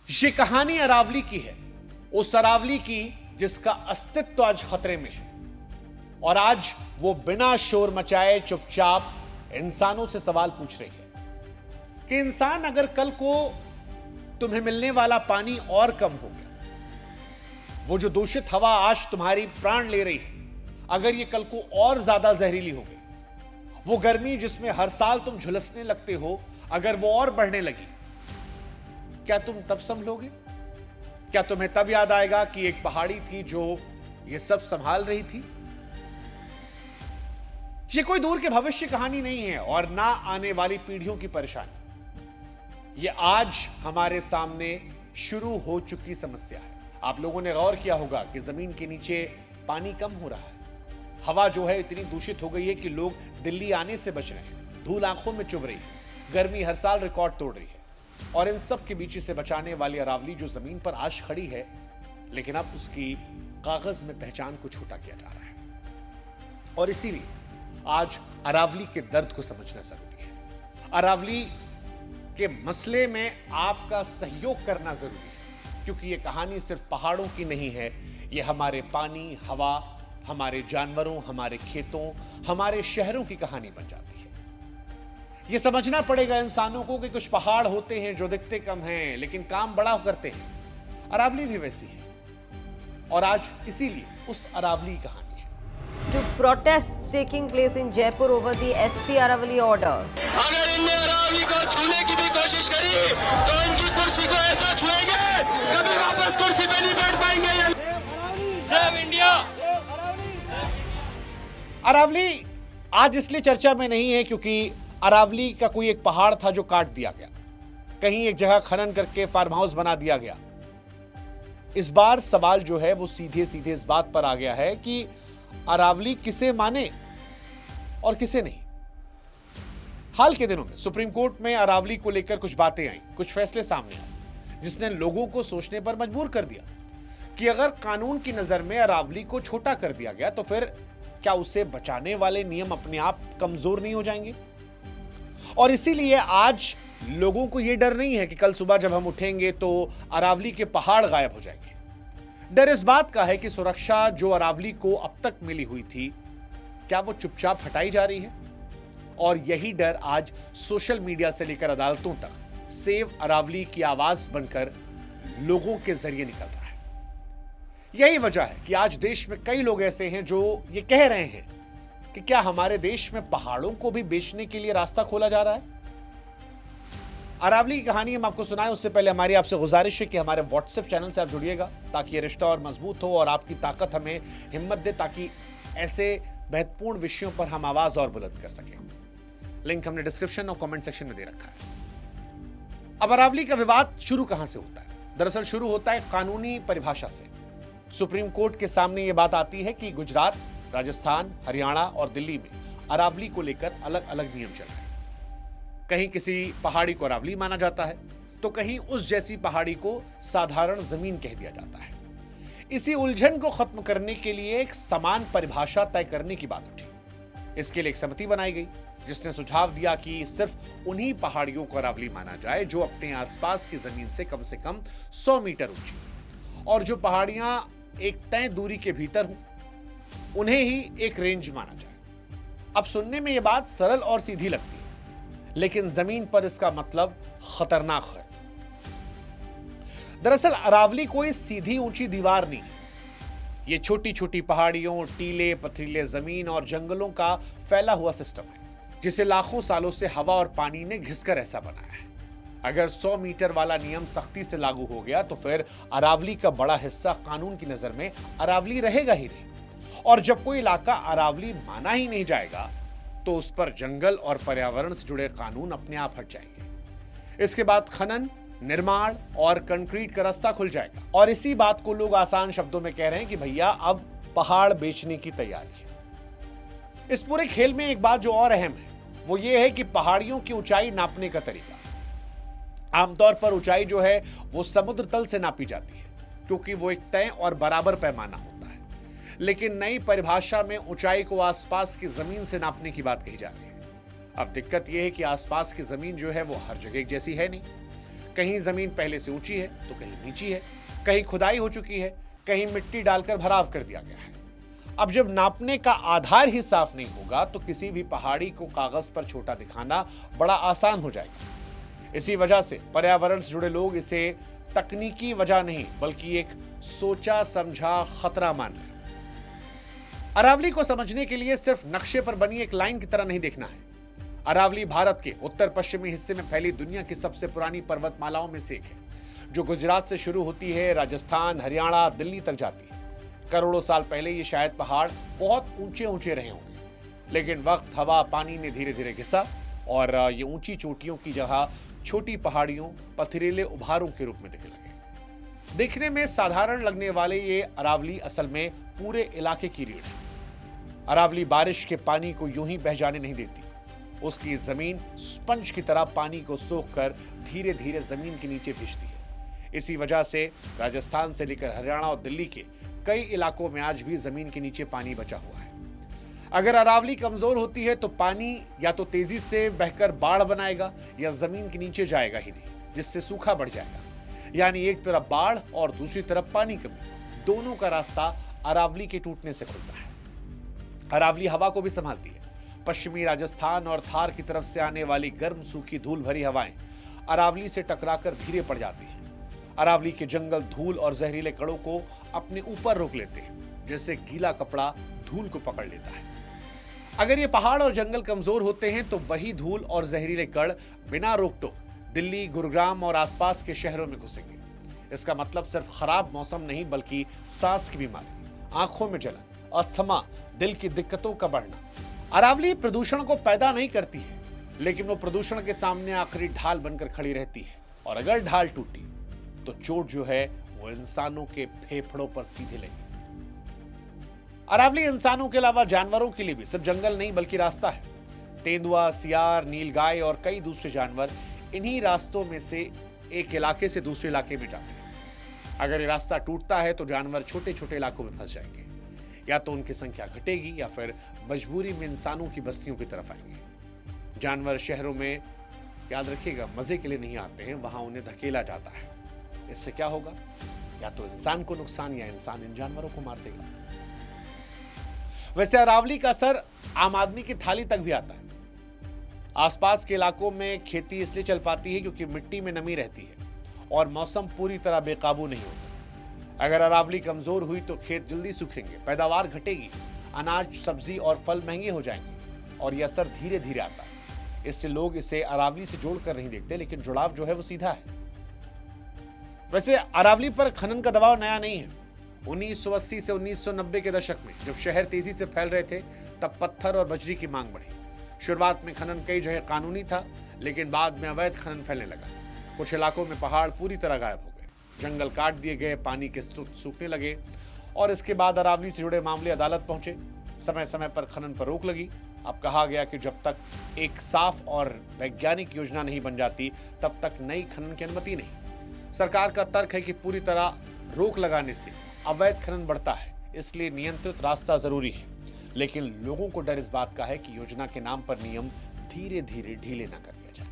ये कहानी अरावली की है, उस अरावली की जिसका अस्तित्व आज खतरे में है। और आज वो बिना शोर मचाए चुपचाप इंसानों से सवाल पूछ रही है कि इंसान, अगर कल को तुम्हें मिलने वाला पानी और कम हो गया, वो जो दूषित हवा आज तुम्हारी प्राण ले रही है, अगर ये कल को और ज्यादा जहरीली हो गई, वो गर्मी जिसमें हर साल तुम झुलसने लगते हो, अगर वो और बढ़ने लगी, क्या तुम तब संभलोगे? क्या तुम्हें तब याद आएगा कि एक पहाड़ी थी जो ये सब संभाल रही थी? ये कोई दूर के भविष्य कहानी नहीं है और ना आने वाली पीढ़ियों की परेशानी। ये आज हमारे सामने शुरू हो चुकी समस्या है। आप लोगों ने गौर किया होगा कि जमीन के नीचे पानी कम हो रहा है, हवा जो है इतनी दूषित हो गई है कि लोग दिल्ली आने से बच रहे हैं, धूल आंखों में चुभ रही है, गर्मी हर साल रिकॉर्ड तोड़ रही है। और इन सब के बीच से बचाने वाली अरावली जो जमीन पर आज खड़ी है, लेकिन अब उसकी कागज में पहचान को छूटा किया जा रहा है। और इसीलिए आज अरावली के दर्द को समझना जरूरी है। अरावली के मसले में आपका सहयोग करना जरूरी है, क्योंकि यह कहानी सिर्फ पहाड़ों की नहीं है, यह हमारे पानी, हवा, हमारे जानवरों, हमारे खेतों, हमारे शहरों की कहानी बन जाती है। यह समझना पड़ेगा इंसानों को कि कुछ पहाड़ होते हैं जो दिखते कम हैं लेकिन काम बड़ा करते हैं। अरावली भी वैसी है और आज इसीलिए उस अरावली की कहानी है। To protests taking place in Jaipur over the SC Aravali order. अगर इनने अरावली को छूने की भी कोशिश करी तो इनकी कुर्सी को ऐसा छुएंगे कभी वापस कुर्सी पे नहीं बैठ पाएंगे। Save India. अरावली आज इसलिए चर्चा में नहीं है क्योंकि अरावली का कोई एक पहाड़ था जो काट दिया गया, कहीं एक जगह खनन करके फार्म हाउस बना दिया गया। इस बार सवाल जो है वो सीधे सीधे इस बात पर आ गया है कि अरावली किसे माने और किसे नहीं। हाल के दिनों में सुप्रीम कोर्ट में अरावली को लेकर कुछ बातें आई, कुछ फैसले सामने आए, जिसने लोगों को सोचने पर मजबूर कर दिया कि अगर कानून की नजर में अरावली को छोटा कर दिया गया तो फिर क्या उसे बचाने वाले नियम अपने आप कमजोर नहीं हो जाएंगे? और इसीलिए आज लोगों को यह डर नहीं है कि कल सुबह जब हम उठेंगे तो अरावली के पहाड़ गायब हो जाएंगे। डर इस बात का है कि सुरक्षा जो अरावली को अब तक मिली हुई थी, क्या वो चुपचाप हटाई जा रही है? और यही डर आज सोशल मीडिया से लेकर अदालतों तक सेव अरावली की आवाज बनकर लोगों के जरिए निकल रहा है। यही वजह है कि आज देश में कई लोग ऐसे हैं जो ये कह रहे हैं कि क्या हमारे देश में पहाड़ों को भी बेचने के लिए रास्ता खोला जा रहा है? अरावली की कहानी हम आपको सुनाएं उससे पहले हमारी आपसे गुजारिश है कि हमारे व्हाट्सएप चैनल से आप जुड़िएगा, ताकि ये रिश्ता और मजबूत हो और आपकी ताकत हमें हिम्मत दे, ताकि ऐसे महत्वपूर्ण विषयों पर हम आवाज और बुलंद कर सकें। लिंक हमने डिस्क्रिप्शन और कमेंट सेक्शन में दे रखा है। अब अरावली का विवाद शुरू कहां से होता है? दरअसल शुरू होता है कानूनी परिभाषा से। सुप्रीम कोर्ट के सामने यह बात आती है कि गुजरात, राजस्थान, हरियाणा और दिल्ली में अरावली को लेकर अलग अलग नियम चल रहे हैं। कहीं किसी पहाड़ी को अरावली माना जाता है तो कहीं उस जैसी पहाड़ी को साधारण जमीन कह दिया जाता है। इसी उलझन को खत्म करने के लिए एक समान परिभाषा तय करने की बात उठी। इसके लिए एक समिति बनाई गई जिसने सुझाव दिया कि सिर्फ उन्हीं पहाड़ियों को अरावली माना जाए जो अपने आसपास की जमीन से कम 100 मीटर ऊंची, और जो पहाड़ियां एक तय दूरी के भीतर हों उन्हें ही एक रेंज माना जाए। अब सुनने में यह बात सरल और सीधी लगती है, लेकिन जमीन पर इसका मतलब खतरनाक है। दरअसल अरावली कोई सीधी ऊंची दीवार नहीं है। यह छोटी छोटी पहाड़ियों, टीले, पथरीले जमीन और जंगलों का फैला हुआ सिस्टम है, जिसे लाखों सालों से हवा और पानी ने घिसकर ऐसा बनाया है। अगर 100 मीटर वाला नियम सख्ती से लागू हो गया तो फिर अरावली का बड़ा हिस्सा कानून की नजर में अरावली रहेगा ही नहीं। और जब कोई इलाका अरावली माना ही नहीं जाएगा तो उस पर जंगल और पर्यावरण से जुड़े कानून अपने आप हट जाएंगे। इसके बाद खनन, निर्माण और कंक्रीट का रास्ता खुल जाएगा। और इसी बात को लोग आसान शब्दों में कह रहे हैं कि भैया अब पहाड़ बेचने की तैयारी है। इस पूरे खेल में एक बात जो और अहम है वो ये है कि पहाड़ियों की ऊंचाई नापने का तरीका। आमतौर पर ऊंचाई जो है वो समुद्र तल से नापी जाती है, क्योंकि वो एक तय और बराबर पैमाना होता है। लेकिन नई परिभाषा में ऊंचाई को आसपास की जमीन से नापने की बात कही जा रही है। अब दिक्कत यह है कि आसपास की जमीन जो है वो हर जगह एक जैसी है नहीं। कहीं जमीन पहले से ऊंची है तो कहीं नीची है, कहीं खुदाई हो चुकी है, कहीं मिट्टी डालकर भराव कर दिया गया है। अब जब नापने का आधार ही साफ नहीं होगा तो किसी भी पहाड़ी को कागज पर छोटा दिखाना बड़ा आसान हो जाएगा। इसी वजह से पर्यावरण से जुड़े लोग इसे तकनीकी वजह नहीं बल्कि एक सोचा समझा खतरा मान रहे हैं। अरावली को समझने के लिए सिर्फ नक्शे पर बनी एक लाइन की तरह नहीं देखना है। अरावली भारत के उत्तर पश्चिमी हिस्से में फैली दुनिया की सबसे पुरानी पर्वतमालाओं में से एक है, जो गुजरात से शुरू होती है, राजस्थान, हरियाणा, दिल्ली तक जाती है। करोड़ों साल पहले ये शायद पहाड़ बहुत ऊंचे ऊंचे रहे होंगे, लेकिन वक्त, हवा, पानी ने धीरे धीरे घिसा और ये ऊंची चोटियों की जगह छोटी पहाड़ियों, पथरीले उभारों के रूप में दिखने लगे। देखने में साधारण लगने वाले ये अरावली असल में पूरे इलाके की रीढ़ है। अरावली बारिश के पानी को यूं ही बह जाने नहीं देती। उसकी जमीन स्पंज की तरह पानी को सोखकर धीरे धीरे जमीन के नीचे भिजती है। इसी वजह से राजस्थान से लेकर हरियाणा और दिल्ली के कई इलाकों में आज भी जमीन के नीचे पानी बचा हुआ है। अगर अरावली कमजोर होती है तो पानी या तो तेजी से बहकर बाढ़ बनाएगा या जमीन के नीचे जाएगा ही नहीं, जिससे सूखा बढ़ जाएगा। यानी एक तरफ बाढ़ और दूसरी तरफ पानी कमी, दोनों का रास्ता अरावली के टूटने से खुलता है। अरावली हवा को भी संभालती है। पश्चिमी राजस्थान और थार की तरफ से आने वाली गर्म सूखी धूल भरी हवाएं अरावली से टकराकर धीरे पड़ जाती हैं। अरावली के जंगल धूल और जहरीले कणों को अपने ऊपर रोक लेते हैं, जैसे गीला कपड़ा धूल को पकड़ लेता है। अगर ये पहाड़ और जंगल कमजोर होते हैं तो वही धूल और जहरीले कण बिना रोक-टोक दिल्ली, गुरुग्राम और आसपास के शहरों में घुसेंगे। इसका मतलब सिर्फ खराब मौसम नहीं बल्कि सांस की बीमारी, आंखों में जलन, अस्थमा, दिल की दिक्कतों का बढ़ना। अरावली प्रदूषण को पैदा नहीं करती है, लेकिन वो प्रदूषण के सामने आखिरी ढाल बनकर खड़ी रहती है। और अगर ढाल टूटी तो चोट जो है वो इंसानों के फेफड़ों पर सीधे लगी। अरावली इंसानों के अलावा जानवरों के लिए भी सिर्फ जंगल नहीं बल्कि रास्ता है। तेंदुआ, सियार, नीलगाय और कई दूसरे जानवर इन्हीं रास्तों में से एक इलाके से दूसरे इलाके में जाते हैं। अगर ये रास्ता टूटता है तो जानवर छोटे छोटे इलाकों में फंस जाएंगे, या तो उनकी संख्या घटेगी या फिर मजबूरी में इंसानों की बस्तियों की तरफ आएंगे। जानवर शहरों में, याद रखिएगा, मजे के लिए नहीं आते हैं, वहां उन्हें धकेला जाता है। इससे क्या होगा? या तो इंसान को नुकसान या इंसान इन जानवरों को मार देगा। वैसे अरावली का असर आम आदमी की थाली तक भी आता है। आसपास के इलाकों में खेती इसलिए चल पाती है क्योंकि मिट्टी में नमी रहती है और मौसम पूरी तरह बेकाबू नहीं होता। अगर अरावली कमजोर हुई तो खेत जल्दी सूखेंगे, पैदावार घटेगी, अनाज, सब्जी और फल महंगे हो जाएंगे और यह असर धीरे धीरे आता है। इससे लोग इसे अरावली से जोड़कर नहीं देखते, लेकिन जुड़ाव जो है वो सीधा है। वैसे अरावली पर खनन का दबाव नया नहीं है। 1980 से 1990 के दशक में जब शहर तेजी से फैल रहे थे तब पत्थर और बजरी की मांग बढ़ी। शुरुआत में खनन कई जगह कानूनी था, लेकिन बाद में अवैध खनन फैलने लगा। कुछ इलाकों में पहाड़ पूरी तरह गायब हो गए, जंगल काट दिए गए, पानी के स्रोत सूखने लगे और इसके बाद अरावली से जुड़े मामले अदालत पहुंचे। समय समय पर खनन पर रोक लगी। अब कहा गया कि जब तक एक साफ और वैज्ञानिक योजना नहीं बन जाती तब तक नई खनन की अनुमति नहीं। सरकार का तर्क है कि पूरी तरह रोक लगाने से अवैध खनन बढ़ता है, इसलिए नियंत्रित रास्ता जरूरी है। लेकिन लोगों को डर इस बात का है कि योजना के नाम पर नियम धीरे धीरे ढीले न कर दिया जाए।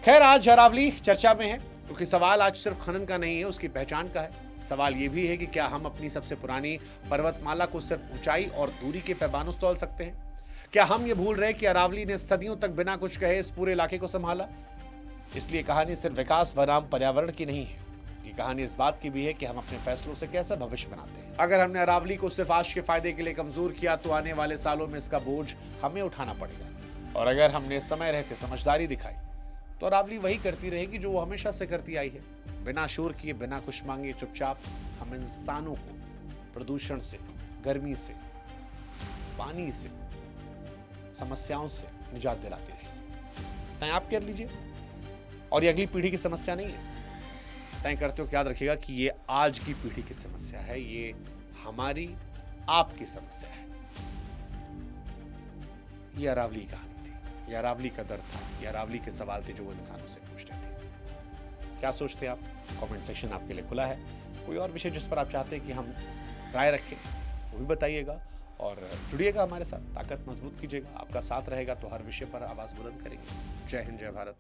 खैर, आज अरावली चर्चा में है क्योंकि सवाल आज सिर्फ खनन का नहीं है, उसकी पहचान का है। सवाल यह भी है कि क्या हम अपनी सबसे पुरानी पर्वतमाला को सिर्फ ऊंचाई और दूरी के पैमानों से तौल सकते हैं? क्या हम ये भूल रहे कि अरावली ने सदियों तक बिना कुछ कहे इस पूरे इलाके को संभाला? इसलिए कहानी सिर्फ विकास बनाम पर्यावरण की नहीं है, ये कहानी इस बात की भी है कि हम अपने फैसलों से कैसा भविष्य बनाते हैं। अगर हमने अरावली को सिर्फ आज के फायदे के लिए कमजोर किया तो आने वाले सालों में इसका बोझ हमें उठाना पड़ेगा। और अगर हमने समय रहते समझदारी दिखाई तो अरावली वही करती रहेगी जो वो हमेशा से करती आई है। बिना शोर किए, बिना कुछ मांगे, चुपचाप हम इंसानों को प्रदूषण से, गर्मी से, पानी से, समस्याओं से निजात दिलाते रहेंगे। तय आप कर लीजिए। और ये अगली पीढ़ी की समस्या नहीं है। तय करते हो याद रखिएगा कि ये आज की पीढ़ी की समस्या है, ये हमारी, आपकी समस्या है। ये अरावली कहानी थी, ये अरावली का दर्द था, ये अरावली के सवाल थे जो वो इंसानों से पूछते थे। क्या सोचते हैं आप? कमेंट सेक्शन आपके लिए खुला है। कोई और विषय जिस पर आप चाहते हैं कि हम राय रखें वो भी बताइएगा और जुड़िएगा हमारे साथ, ताकत मजबूत कीजिएगा। आपका साथ रहेगा तो हर विषय पर आवाज बुलंद करेंगे। जय हिंद, जय भारत।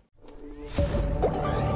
है।